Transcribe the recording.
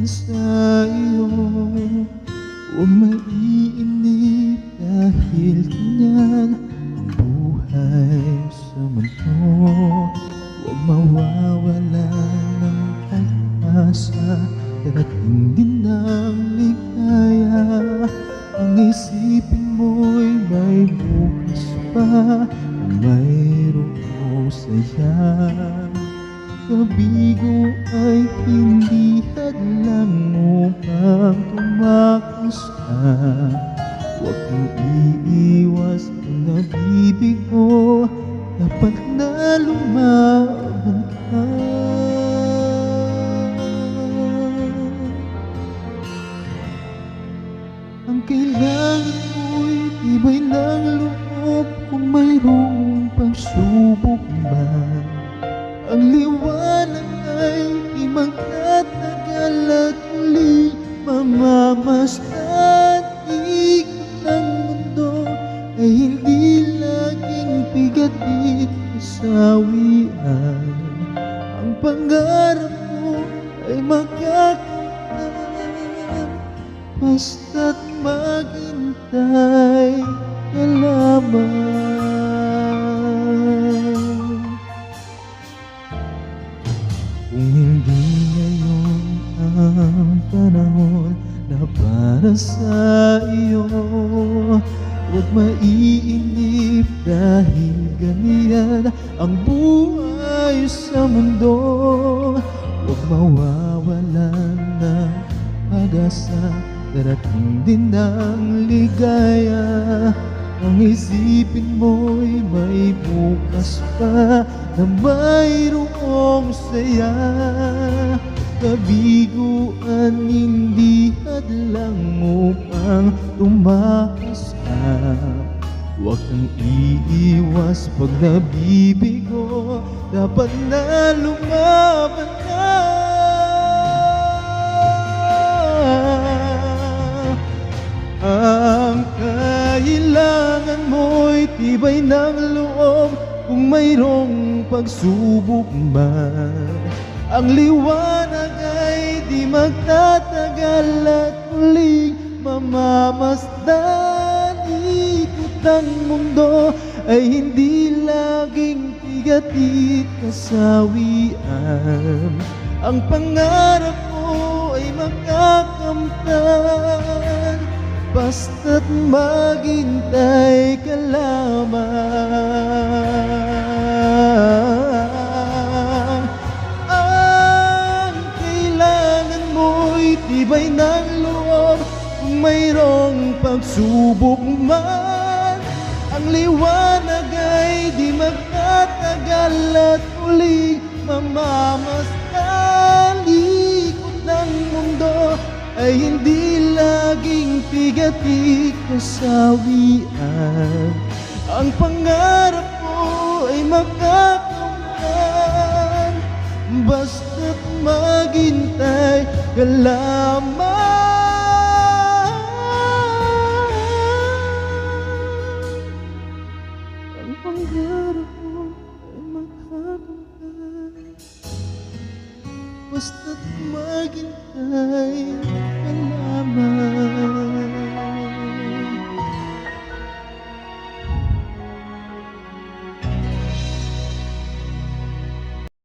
sa iyo. Huwag maiinip dahil ganyan ang buhay sa mundo. Huwag mawawala ng pag-asa, darating din ang ligaya. Ang isipin mo'y may bukas pa, na mayroong saya. Kabigo ay hindi hadlang upang tumakas ka. Huwag mong iiwas kung nabibigo, dapat na lumaban ka. Ang kailangan mo'y tibay ng loob, kung mayroong pagsubok man. Ang liwanag ay di magtatagal at muli mamamasdan. Ikot ng mundo ay hindi laging pigatit kasawian. Ang pangarap mo ay magkakamtan, basta't maghintay ka lamang. Kung hindi ngayon ang panahon na para sa iyo, huwag maiinip dahil ganyan ang buhay sa mundo. Huwag mawawalan ng pag-asa, darating din ang ligaya. Ang isipin mo'y may bukas pa, na mayroong saya. Kabiguan hindi hadlang upang tumakas ka. Huwag kang iiwas pag nabibigo, dapat na lumaban ka. Ang kailangan mo'y tibay ng loob, kung mayroong pagsubok man. Ang liwanag ay di magtatagal at muling mamamasdan. Ikot ng mundo ay hindi laging pigatit kasawian. Ang pangarap mo ay makakamtan, basta't maghintay ka lamang. Ang kailangan mo'y tibay ng loob, kung mayroong pagsubok man. Ang liwanag ay di magtatagal at muling mamamasdan. Ikot ng mundo ay hindi laging pigatit kasawian. Ang pangarap mo ay makakamtan, basta't maghintay ka lamang. Ang pangarap mo ay makakamtan, basta't maghintay